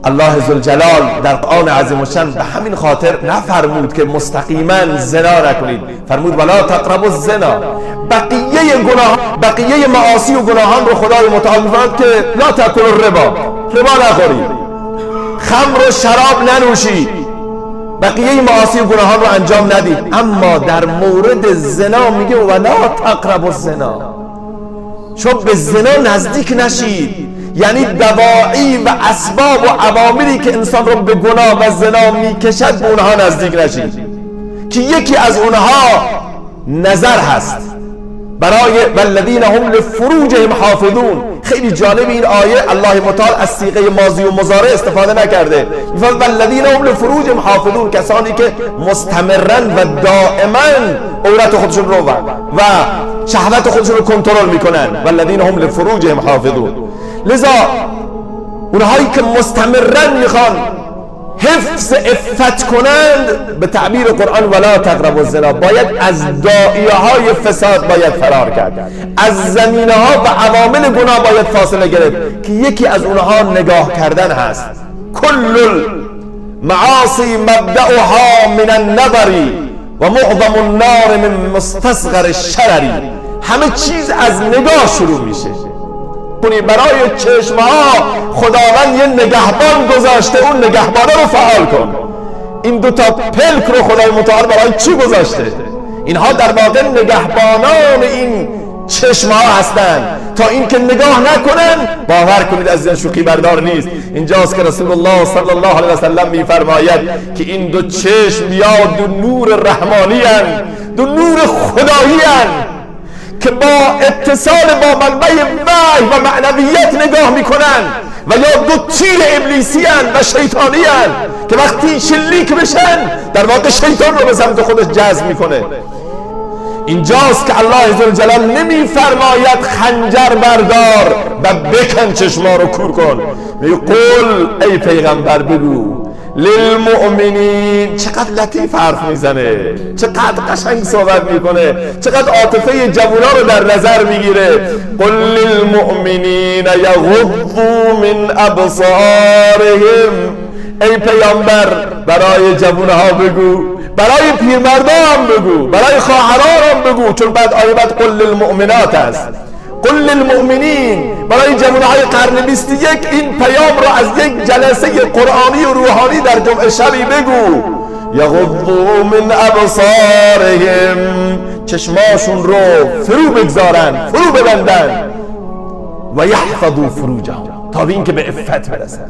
الله ذوالجلال در قرآن عظیم الشان به همین خاطر نفرمود که مستقیما زنا نکنید، فرمود ولا تقربوا الزنا. بقیه معاصی و گناهان رو خدای متعال می‌فرماید که لا تاکلوا الربا، ربا نخورید، خمر و شراب ننوشید، بقیه معاصی و گناهان رو انجام ندید. اما در مورد زنا میگه ولا تقربوا الزنا، شما به زنا نزدیک نشید. یعنی دواعی و اسباب و عواملی که انسان رو به گناه و زنا میکشد به اونها نزدیک نشید، که یکی از اونها نظر هست. برای والذین هم لفروجهم حافظون، خیلی جالب این آیه الله متعال از صیغه ماضی و مضارع استفاده نکرده. والذین هم لفروجهم حافظون، کسانی که مستمرا و دائما عورت خودشون رو و شهوت خودشون رو کنترل میکنن. والذین هم لفروجهم حافظون، لذا اونهایی که مستمرا میخوان حفظ عفت کنند، به تعبیر قرآن ولا تقربوا الزنا، باید از داعیه های فساد باید فرار کرد، از زمینه ها و عوامل گناه باید فاصله گرفت، که یکی از اونها نگاه کردن هست. کل المعاصی مبدأها من النظر و معظم النار من مستصغر الشرر، همه چیز از نگاه شروع میشه. برای چشمها خداوند یه نگهبان گذاشته، اون نگهبانه رو فعال کن. این دوتا پلک رو خدای متعال برای چی گذاشته؟ اینها در واقع نگهبانان این چشمها هستند، تا این که نگاه نکنن. باور کنید از این شوخی بردار نیست. اینجاست که رسول الله صلی الله علیه و سلم میفرماید که این دو چشم یا دو نور رحمانی هستند، دو نور خدایی هستند که با اتصال با منبع وحی و معنویت نگاه میکنن، و یا دو تیر ابلیسی هستند و شیطانی هستند که وقتی شلیک بشن در واقع شیطان رو به سمت خودش جذب میکنه. اینجاست که الله ذوالجلال نمیفرماید خنجر بردار و بکن چشما رو کور کن، میگه قل ای پیغمبر بگو للمؤمنین. چقدر لطیف حرف میزنه، چقدر قشنگ صحبت میکنه، چقدر عاطفه جوونا رو در نظر میگیره. قل للمؤمنین یغضوا من ابصارهم، ای پیامبر برای جوونها بگو، برای پیرمردا هم بگو، برای خواهران هم بگو، چون بعد آیه بعد قل للمؤمنات است. قل للمؤمنین برای جوانهای قرن 21 این پیام رو از یک جلسه قرآنی و روحانی در جمعه شبی بگو. یغضوا من ابصارهم، چشماشون رو فرو بگذارن، فرو ببندن، و یحفظوا فروجهم، تا به این که به عفت برسن.